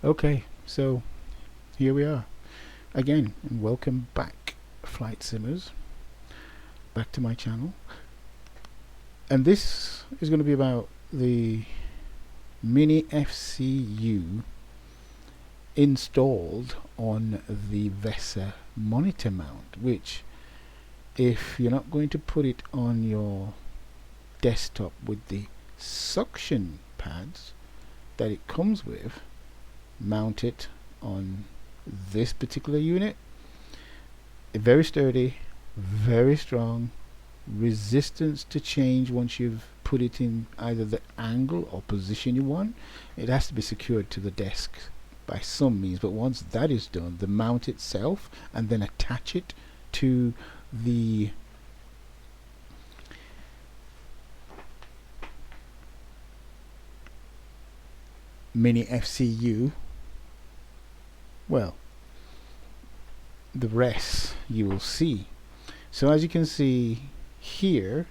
Okay, so here we are again, and welcome back, flight simmers, back to my channel. And this is going to be about the MinFCU installed on the VESA monitor mount, which, if you're not going to put it on your desktop with the suction pads that it comes with, mount it on this particular unit. Very sturdy, very strong, resistance to change once you've put it in either the angle or position you want. It has to be secured to the desk by some means, but once that is done, the mount itself, and then attach it to the MinFCU, well, the rest you will see. So as you can see here,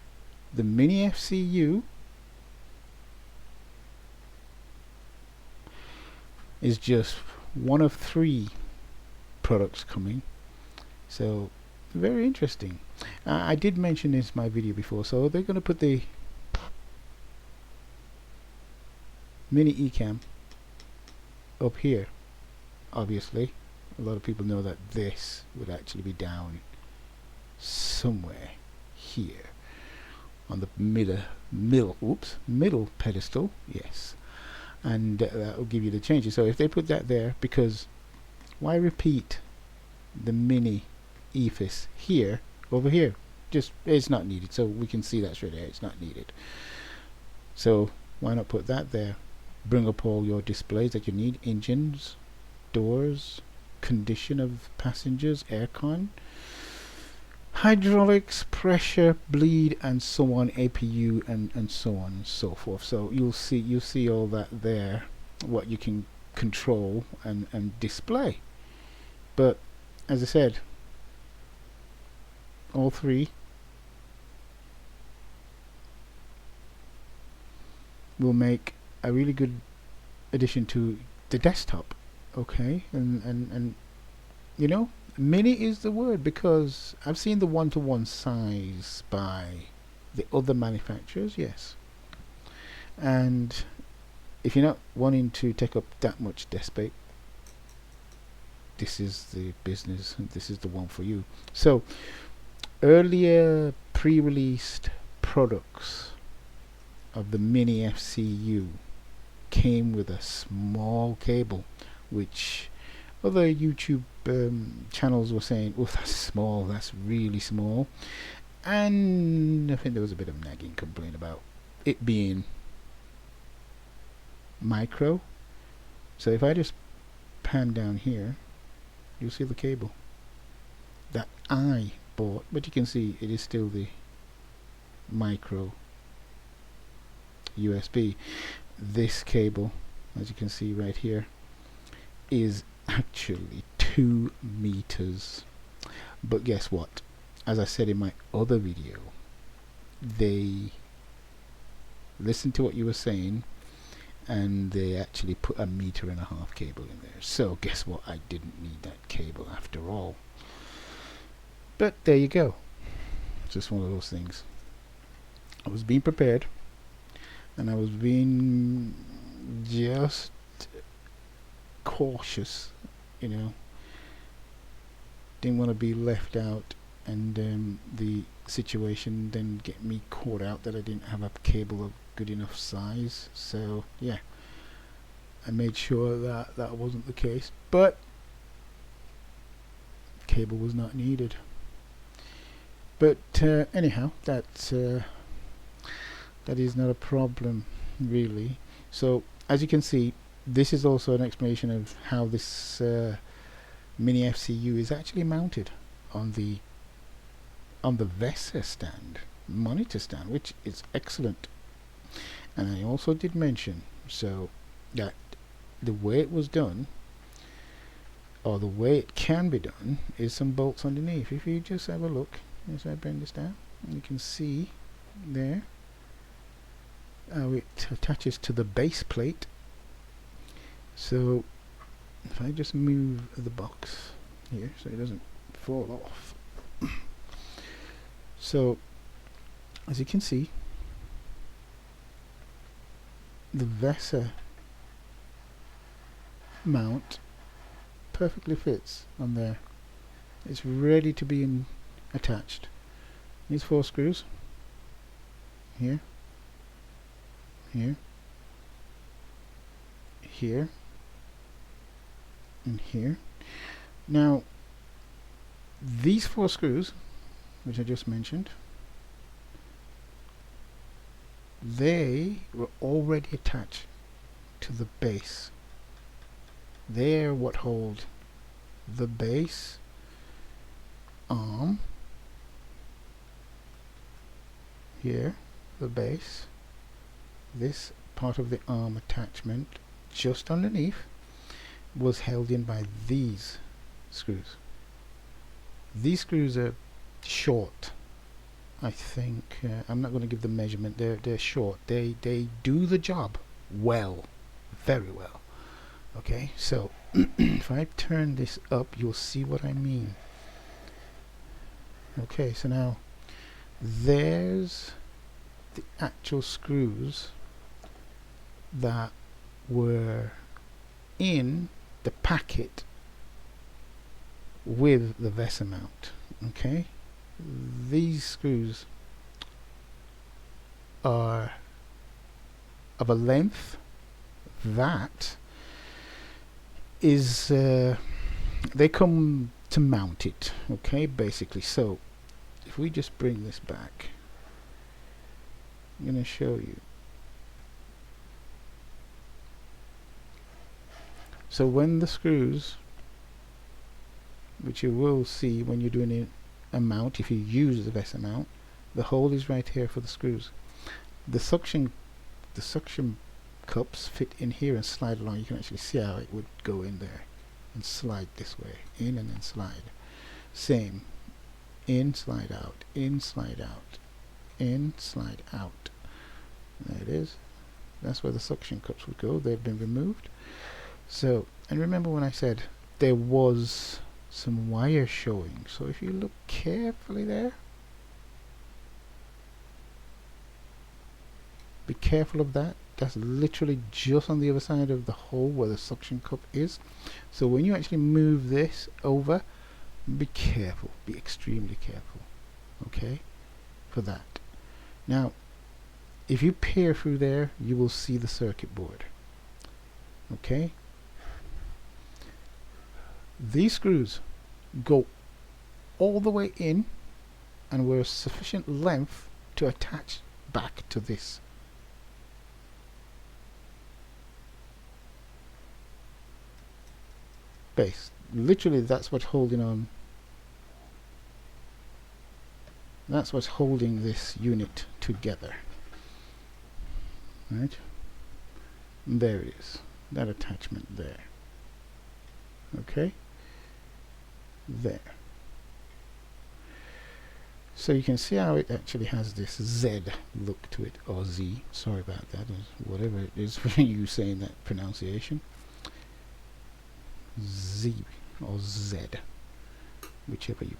the MinFCU is just one of 3 products coming. So very interesting. I did mention this in my video before, so they're going to put the mini eCam up here. Obviously, a lot of people know that this would actually be down somewhere here on the middle pedestal. Yes, and that will give you the changes. So if they put that there, because why repeat the mini ephes here over here? Just, it's not needed. So we can see that straight there, it's not needed. So why not put that there? Bring up all your displays that you need: engines, doors, condition of passengers, aircon, hydraulics, pressure, bleed, and so on, APU, and so on and so forth. So you'll see all that there, what you can control and display. But as I said, all 3 will make a really good addition to the desktop. Okay, and you know, mini is the word, because I've seen the one-to-one size by the other manufacturers, yes, and if you're not wanting to take up that much desk space, this is the business, and this is the one for you. So earlier pre-released products of the MinFCU came with a small cable, which other YouTube channels were saying, oh, that's small, that's really small. And I think there was a bit of nagging complaint about it being micro. So if I just pan down here, you'll see the cable that I bought, but you can see it is still the micro USB. This cable, as you can see right here, is actually 2 meters. But guess what? As I said in my other video, they listened to what you were saying, and they actually put 1.5 meters cable in there. So guess what? I didn't need that cable after all. But there you go. Just one of those things. I was being prepared, and I was being just cautious, you know. Didn't want to be left out, and the situation then get me caught out that I didn't have a cable of good enough size. So yeah, I made sure that that wasn't the case, but cable was not needed. But anyhow, that is not a problem really. So as you can see, this is also an explanation of how this MinFCU is actually mounted on the VESA stand, monitor stand, which is excellent. And I also did mention so that the way it was done, or the way it can be done, is some bolts underneath. If you just have a look, as I bring this down, you can see there how it attaches to the base plate. So if I just move the box here so it doesn't fall off. So as you can see, the VESA mount perfectly fits on there. It's ready to be attached. These 4 screws here, here, here, and here. Now these 4 screws, which I just mentioned, they were already attached to the base. They're what hold the base arm here, the base, this part of the arm attachment just underneath was held in by these screws. These screws are short. I think I'm not going to give the measurement. They're short. They do the job well, very well. Okay, so if I turn this up, you'll see what I mean. Okay, so now there's the actual screws that were in the packet with the VESA mount. Okay, these screws are of a length that is they come to mount it, okay, basically. So if we just bring this back, I'm going to show you. So when the screws, which you will see when you're doing a mount, if you use the VESA mount, the hole is right here for the screws. The suction cups fit in here and slide along. You can actually see how it would go in there and slide this way, in and then slide. Same, in, slide out, in, slide out, in, slide out. There it is. That's where the suction cups would go. They've been removed. So, and remember when I said there was some wire showing, so if you look carefully there, be careful of that. That's literally just on the other side of the hole where the suction cup is. So when you actually move this over, be careful, be extremely careful, okay, for that. Now if you peer through there, you will see the circuit board. Okay, these screws go all the way in and were sufficient length to attach back to this. Base. Literally that's what's holding on. That's what's holding this unit together. Right? And there it is. That attachment there. Okay? There. So you can see how it actually has this Z look to it, or Z. Sorry about that, whatever it is for you saying that pronunciation. Z or Z, whichever you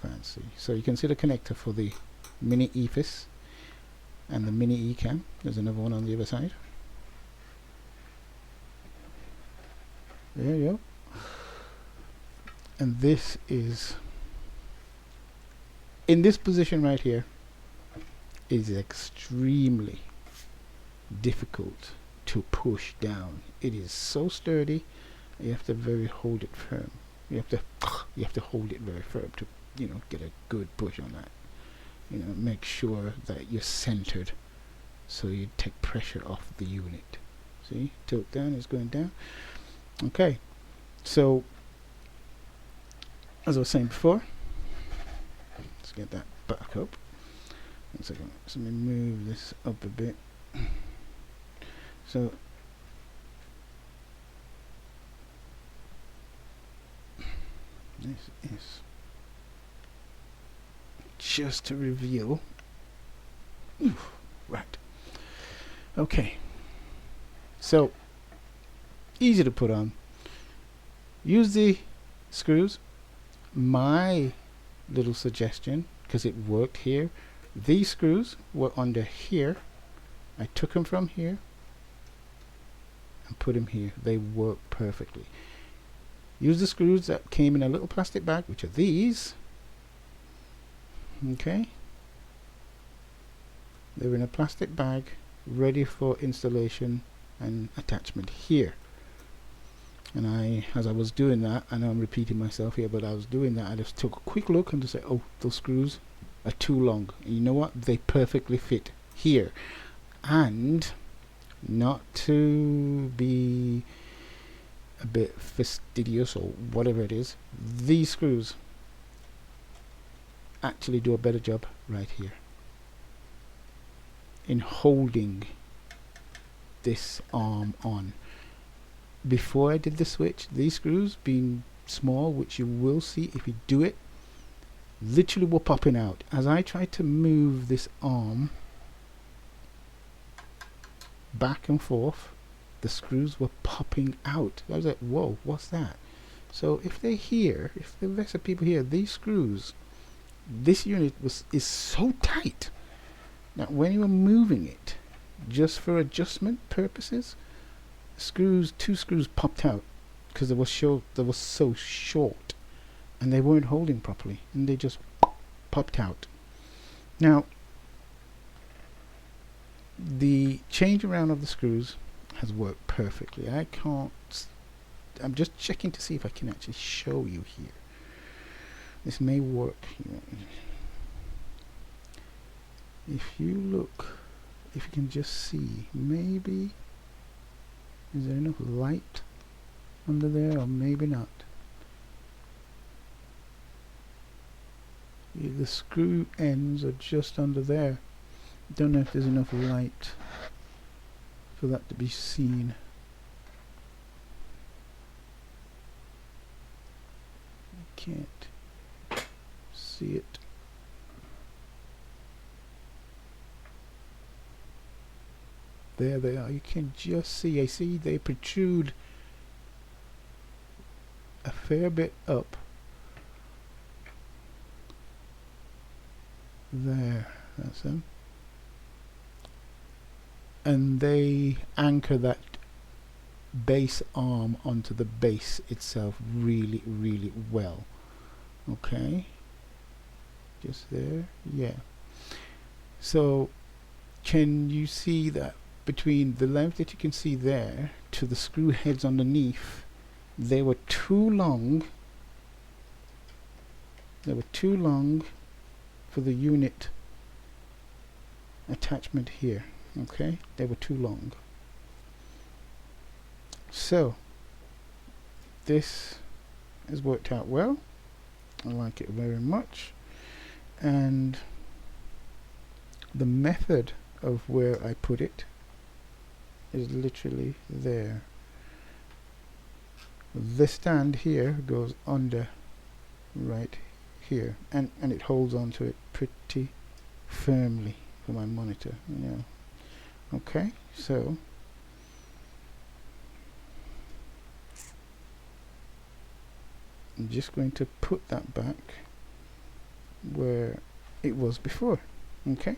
fancy. So you can see the connector for the mini EFIS and the mini ECAM. There's another one on the other side. There you go. And this is, in this position right here, is extremely difficult to push down. It is so sturdy. You have to hold it firm. You have to hold it very firm to, you know, get a good push on that. You know, make sure that you're centered so you take pressure off the unit. See, tilt down, it's going down. Okay, so as I was saying before, let's get that back up. 1 second, so let me move this up a bit. So this is just to reveal. Right. Okay. So easy to put on. use the screws. My little suggestion, because it worked here, these screws were under here. I took them from here and put them here. They work perfectly. Use the screws that came in a little plastic bag, which are these. Okay, they're in a plastic bag ready for installation and attachment here. And as I was doing that, I know I'm repeating myself here, but I was doing that, I just took a quick look and just said, oh, those screws are too long. And you know what? They perfectly fit here. And not to be a bit fastidious or whatever it is, these screws actually do a better job right here in holding this arm on. Before I did the switch, these screws being small, which you will see if you do it, literally were popping out. As I tried to move this arm back and forth, the screws were popping out. I was like, whoa, what's that? So if they hear, if the VESA people hear, these screws, this unit is so tight that when you were moving it, just for adjustment purposes, two screws popped out because they were so short and they weren't holding properly, and they just popped out. Now the change around of the screws has worked perfectly. I'm just checking to see if I can actually show you here. This may work here. If you look, if you can just see, maybe, is there enough light under there, or maybe not? The screw ends are just under there. Don't know if there's enough light for that to be seen. I can't see it. There they are. You can just see. I see they protrude a fair bit up. There. That's them. And they anchor that base arm onto the base itself really, really well. Okay. Just there. Yeah. So can you see that between the length that you can see there to the screw heads underneath, they were too long. They were too long for the unit attachment here. Okay, they were too long. So this has worked out well. I like it very much. And the method of where I put it is literally there. This stand here goes under right here, and it holds onto it pretty firmly for my monitor, you know. Okay, so I'm just going to put that back where it was before. Okay.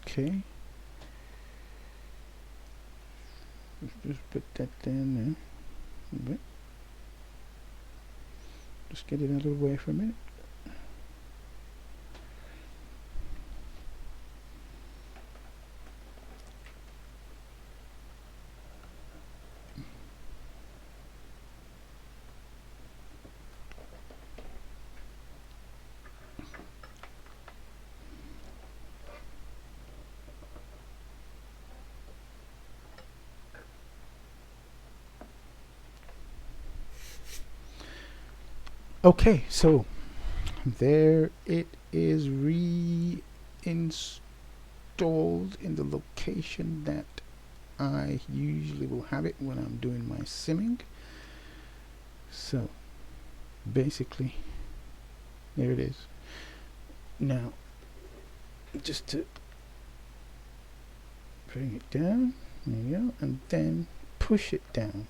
Okay. Let's just put that down there. Just get it out of the way for a minute. Okay, so there it is reinstalled in the location that I usually will have it when I'm doing my simming. So basically there it is. Now just to bring it down, there you go, and then push it down.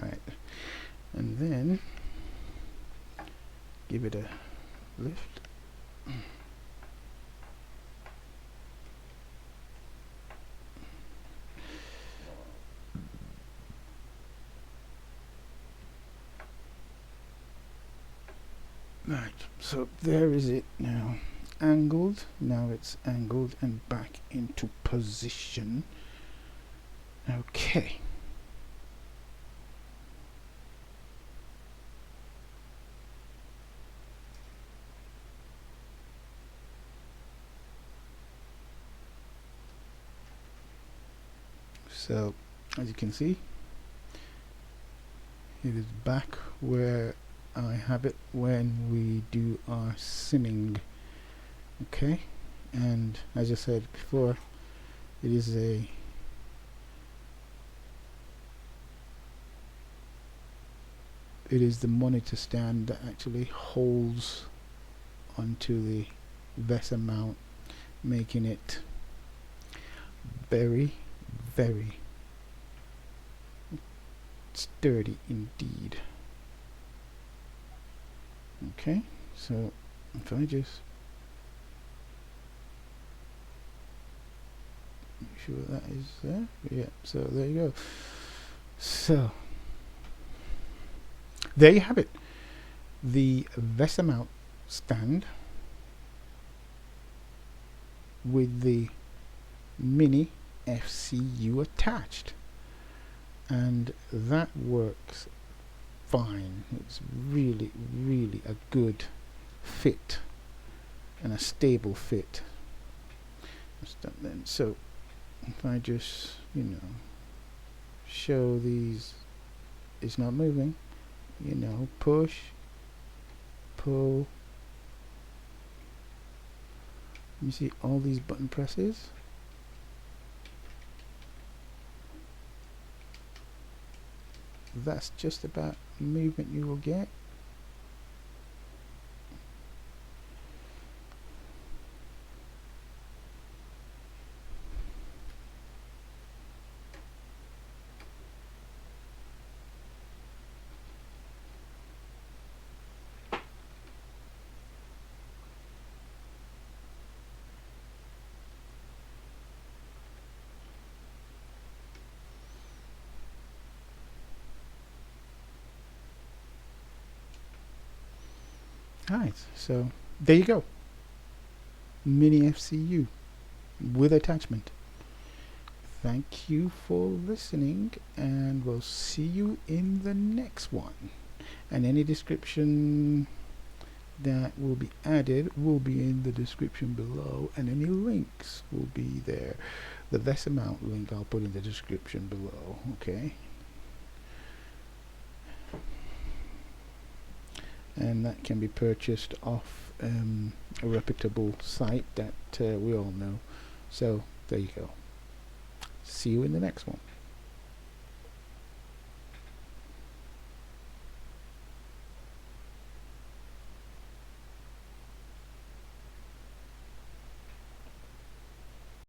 Right, and then give it a lift. Right, so there is it now, angled. Now it's angled and back into position. Okay. So as you can see, it is back where I have it when we do our simming. Okay, and as I said before, it is the monitor stand that actually holds onto the VESA mount, making it very sturdy indeed. Okay, so if I just make sure that is there, yeah, so there you go. So there you have it, the VESA mount stand with the mini FCU attached, and that works fine. It's really a good fit and a stable fit. That's done then. So if I just, you know, show these, it's not moving, you know, push, pull. You see all these button presses. That's just about movement you will get. Alright, so there you go. Mini FCU with attachment. Thank you for listening, and we'll see you in the next one. And any description that will be added will be in the description below, and any links will be there. The VESA mount link I'll put in the description below. Okay, and that can be purchased off a reputable site that we all know. So there you go. See you in the next one.